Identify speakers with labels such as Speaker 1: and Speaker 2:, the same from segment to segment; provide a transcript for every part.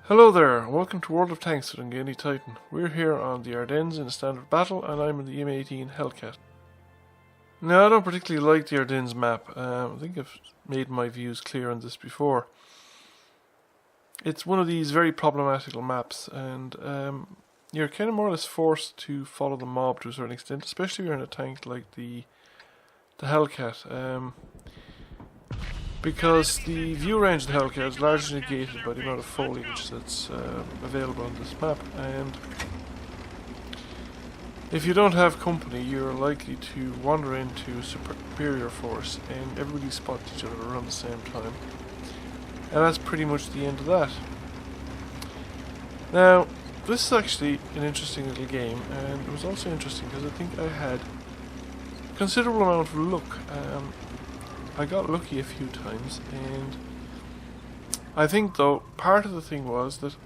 Speaker 1: Hello there, welcome to World of Tanks with Ungainly Titan. We're here on the Ardennes in a standard battle, and I'm in the M18 Hellcat. Now, I don't particularly like the Ardennes map. I think I've made my views clear on this before. It's one of these very problematical maps, and you're kind of more or less forced to follow the mob to a certain extent, especially if you're in a tank like the Hellcat. Because the view range of the Hellcat is largely negated by the amount of foliage that's available on this map, and if you don't have company, you're likely to wander into a superior force and everybody spots each other around the same time, and that's pretty much the end of that. Now, this is actually an interesting little game, and it was also interesting because I think I had a considerable amount of luck. I got lucky a few times, and I think though part of the thing was that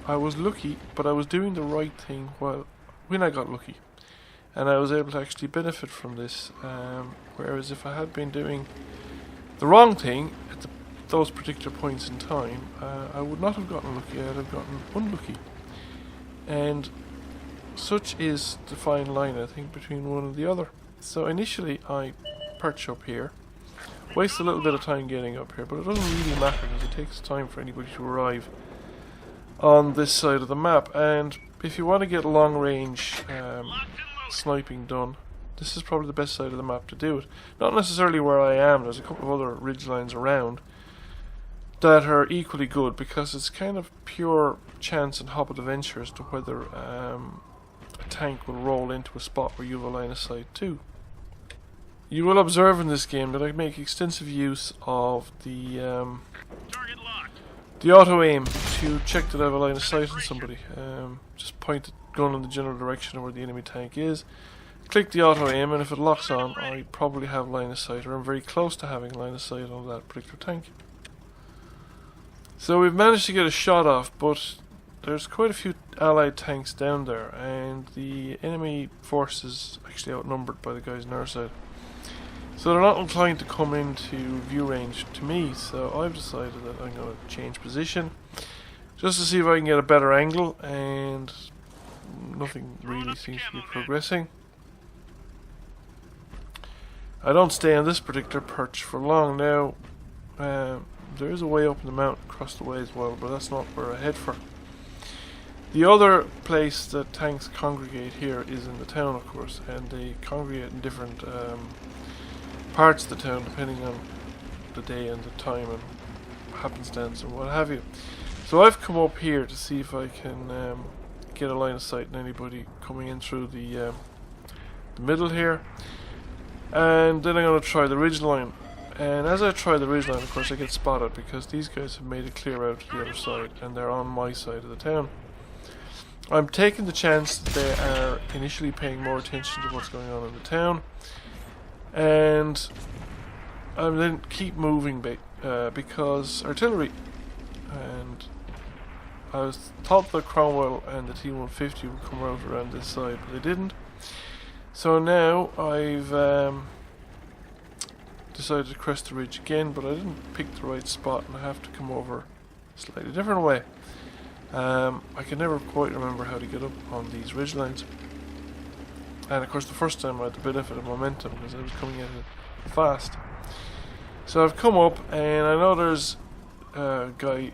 Speaker 1: I was lucky, but I was doing the right thing when I got lucky, and I was able to actually benefit from this, whereas if I had been doing the wrong thing at those particular points in time, I would not have gotten lucky, I would have gotten unlucky. And such is the fine line, I think, between one and the other. So initially I perch up here, waste a little bit of time getting up here, but it doesn't really matter because it takes time for anybody to arrive on this side of the map. And if you want to get long range sniping done, this is probably the best side of the map to do it. Not necessarily where I am, there's a couple of other ridge lines around that are equally good, because it's kind of pure chance and hop adventure as to whether a tank will roll into a spot where you have a line of sight too. You will observe in this game that I make extensive use of the auto aim to check that I have a line of sight on somebody. Just point the gun in the general direction of where the enemy tank is, click the auto aim, and if it locks on, I probably have line of sight, or I'm very close to having line of sight on that particular tank. So we've managed to get a shot off, but there's quite a few allied tanks down there, and the enemy force is actually outnumbered by the guys on our side. So they're not inclined to come into view range to me, so I've decided that I'm going to change position just to see if I can get a better angle, and nothing really seems to be progressing. I don't stay on this particular perch for long now. There is a way up in the mountain across the way as well, but that's not where I head for. The other place that tanks congregate here is in the town, of course, and they congregate in different parts of the town depending on the day and the time and happenstance and what have you. So I've come up here to see if I can get a line of sight on anybody coming in through the middle here, and then I'm going to try the ridge line. And as I try the ridge line, of course, I get spotted because these guys have made it clear out to the other side and they're on my side of the town. I'm taking the chance that they are initially paying more attention to what's going on in the town, and I then keep moving because artillery, and I thought that Cromwell and the T-150 would come out around this side, but they didn't. So now I've decided to crest the ridge again, but I didn't pick the right spot and I have to come over a slightly different way. I can never quite remember how to get up on these ridge lines. And of course the first time I had the benefit of momentum because I was coming at it fast. So I've come up, and I know there's a guy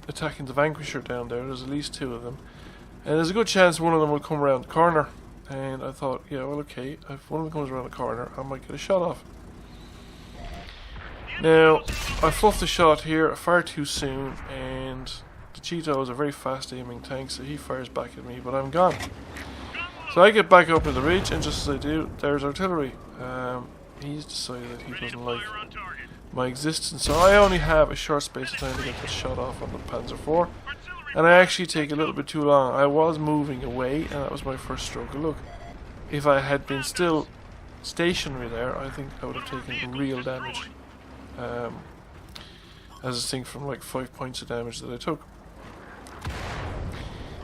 Speaker 1: attacking the Vanquisher down there. There's at least two of them, and there's a good chance one of them will come around the corner. And I thought, yeah, well, okay, if one of them comes around the corner, I might get a shot off. Now, I fluffed the shot here far too soon, and the Cheeto is a very fast aiming tank, so he fires back at me, but I'm gone. So I get back up to the ridge, and just as I do, there's artillery. He's decided that he doesn't like my existence, so I only have a short space of time to get this shot off on the Panzer IV, and I actually take a little bit too long. I was moving away, and that was my first stroke of luck. If I had been still stationary there, I think I would have taken real damage. As I think from like 5 points of damage that I took.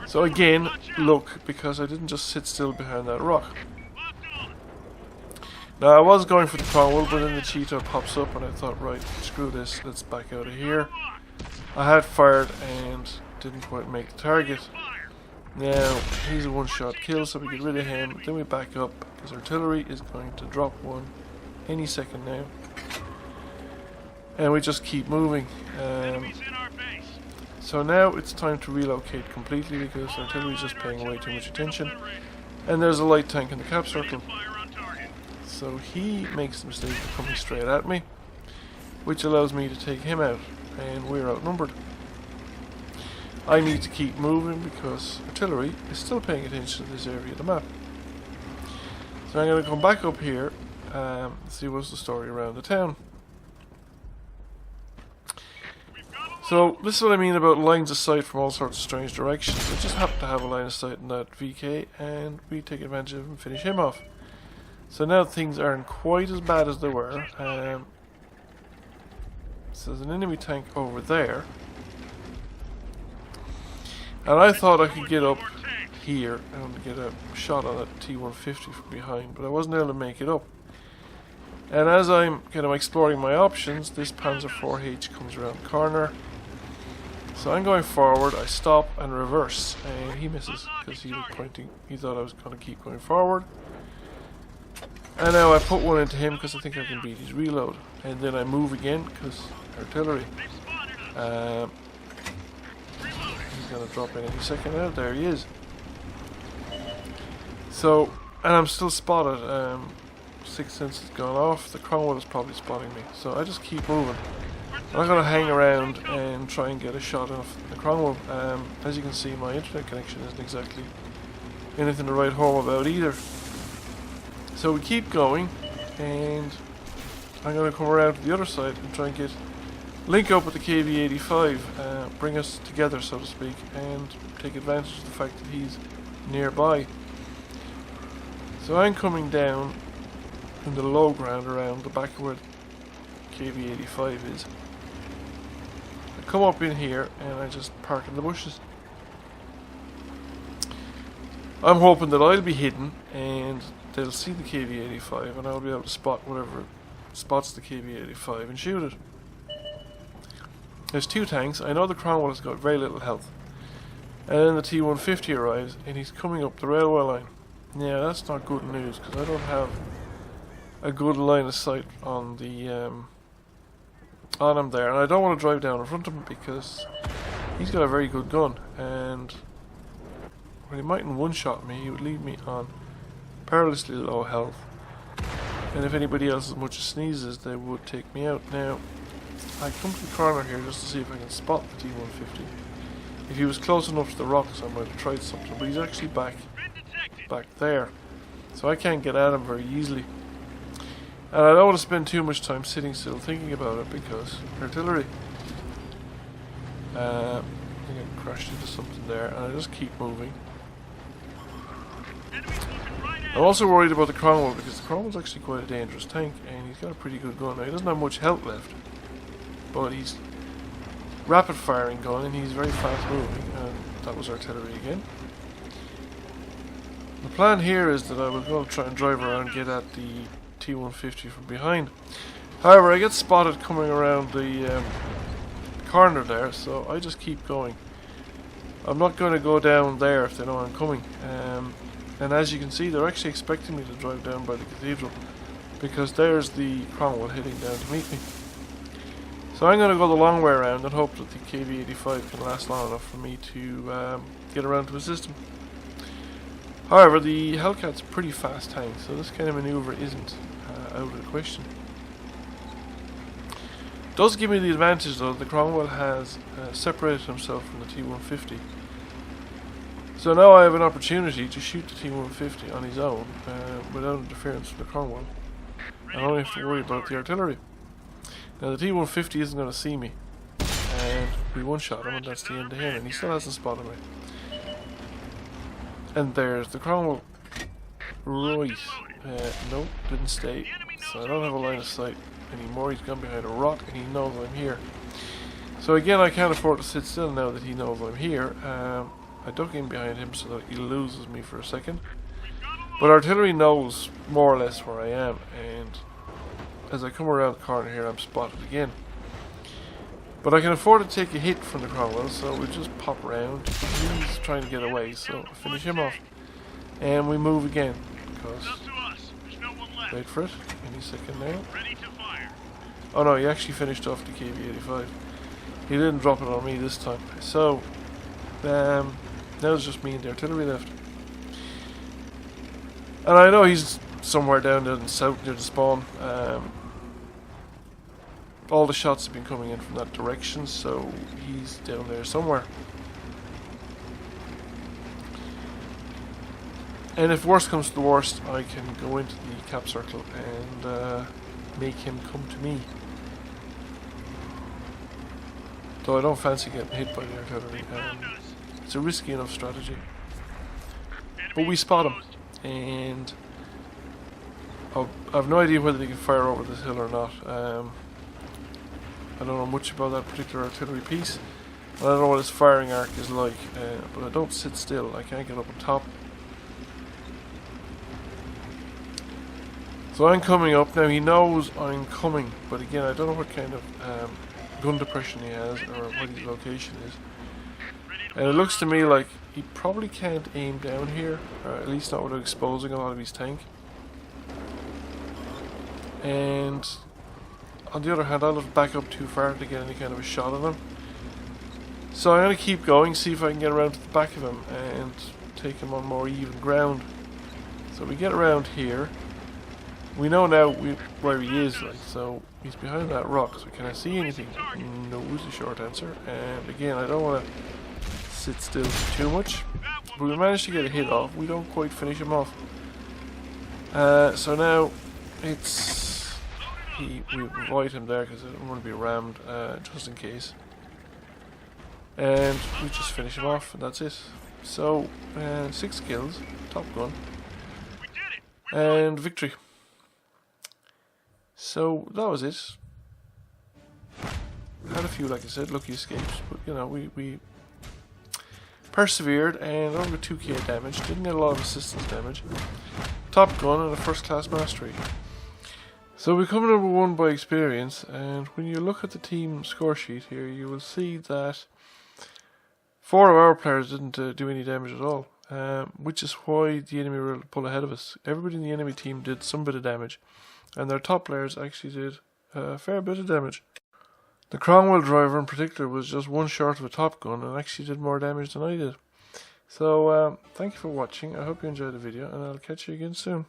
Speaker 1: So again, luck, because I didn't just sit still behind that rock. Now I was going for the Cromwell, but then the Cheeto pops up and I thought, right, screw this, let's back out of here. I had fired and didn't quite make the target. Now, he's a one-shot kill, so we get rid of him. Then we back up, because artillery is going to drop one any second now. And we just keep moving. So now it's time to relocate completely, because artillery is just paying way too much attention. And there's a light tank in the cap circle. So he makes the mistake of coming straight at me, which allows me to take him out, and we're outnumbered. I need to keep moving because artillery is still paying attention to this area of the map. So I'm going to come back up here and see what's the story around the town. So this is what I mean about lines of sight from all sorts of strange directions. I just happen to have a line of sight in that VK, and we take advantage of him and finish him off. So now things aren't quite as bad as they were. So there's an enemy tank over there. And I thought I could get up here and get a shot on that T-150 from behind, but I wasn't able to make it up. And as I'm kind of exploring my options, this Panzer IV-H comes around the corner. So I'm going forward, I stop and reverse, and he misses because he was pointing. He thought I was going to keep going forward. And now I put one into him because I think I can beat his reload. And then I move again because artillery. He's going to drop in any second now. There he is. So, and I'm still spotted. Sixth sense has gone off. The Cromwell is probably spotting me. So I just keep moving. I'm not going to hang around and try and get a shot off the Cromwell. As you can see, my internet connection isn't exactly anything to write home about either. So we keep going, and I'm going to come around to the other side and try and link up with the KV-85, bring us together, so to speak, and take advantage of the fact that he's nearby. So I'm coming down in the low ground around the back of where KV-85 is. I come up in here and I just park in the bushes. I'm hoping that I'll be hidden and they'll see the KV-85 and I'll be able to spot whatever spots the KV-85 and shoot it. There's two tanks. I know the Cromwell has got very little health. And then the T-150 arrives and he's coming up the railway line. Yeah, that's not good news because I don't have a good line of sight on the on him there, and I don't want to drive down in front of him because he's got a very good gun, and well, he mightn't one-shot me. He would leave me on perilously low health, and if anybody else as much as sneezes, they would take me out. Now I come to the corner here just to see if I can spot the T-150. If he was close enough to the rocks, I might have tried something, but he's actually back there, so I can't get at him very easily. And I don't want to spend too much time sitting still thinking about it because artillery. I think I crashed into something there, and I just keep moving. I'm also worried about the Cromwell because the Cromwell's actually quite a dangerous tank, and he's got a pretty good gun. Now, he doesn't have much health left, but he's rapid firing gun, and he's very fast moving. And that was artillery again. The plan here is that I was going to try and drive around and get at the T-150 from behind. However, I get spotted coming around the corner there, so I just keep going. I'm not going to go down there if they know I'm coming. And as you can see, they're actually expecting me to drive down by the cathedral because there's the Cromwell heading down to meet me. So I'm going to go the long way around and hope that the KV-85 can last long enough for me to get around to assist him. However, the Hellcat's a pretty fast tank, so this kind of maneuver isn't out of the question. Does give me the advantage though, the Cromwell has separated himself from the T-150. So now I have an opportunity to shoot the T-150 on his own without interference from the Cromwell. I don't have to worry about the artillery. Now the T-150 isn't going to see me, and we one-shot him and that's the end of him, and he still hasn't spotted me. And there's the Cromwell. Right. Nope, didn't stay. So I don't have a line of sight anymore. He's gone behind a rock and he knows I'm here. So again, I can't afford to sit still now that he knows I'm here. I duck in behind him so that he loses me for a second. But artillery knows more or less where I am, and as I come around the corner here, I'm spotted again. But I can afford to take a hit from the Cromwell, so we just pop around. He's trying to get away, so I finish him off. And we move again, because... Wait for it, any second now. Oh no, he actually finished off the KV-85. He didn't drop it on me this time. So, now it's just me and the artillery left. And I know he's somewhere down there in the south near the spawn. All the shots have been coming in from that direction, so he's down there somewhere. And if worst comes to the worst, I can go into the cap circle and make him come to me. Though I don't fancy getting hit by the artillery. It's a risky enough strategy. But we spot him, and I've no idea whether they can fire over this hill or not. I don't know much about that particular artillery piece. I don't know what his firing arc is like, but I don't sit still. I can't get up on top. So I'm coming up now. He knows I'm coming, but again, I don't know what kind of gun depression he has or what his location is. And it looks to me like he probably can't aim down here, or at least not without exposing a lot of his tank. And on the other hand, I'll have to back up too far to get any kind of a shot on him. So I'm going to keep going, see if I can get around to the back of him and take him on more even ground. So we get around here. We know now where he is, like, so he's behind that rock. So can I see anything? No is the short answer. And again, I don't want to sit still too much. But we managed to get a hit off. We don't quite finish him off. So now it's... we avoid him there because I don't want to be rammed, just in case. And we just finish him off, and that's it. So, 6 kills, top gun, and victory. So that was it. Had a few, like I said, lucky escapes, but you know, we persevered and only 2k damage. Didn't get a lot of assistance damage. Top gun and a first class mastery. So we come number 1 by experience, and when you look at the team score sheet here, you will see that 4 of our players didn't do any damage at all, which is why the enemy were able to pull ahead of us. Everybody in the enemy team did some bit of damage, and their top players actually did a fair bit of damage. The Cromwell driver in particular was just 1 short of a top gun and actually did more damage than I did. So thank you for watching. I hope you enjoyed the video, and I'll catch you again soon.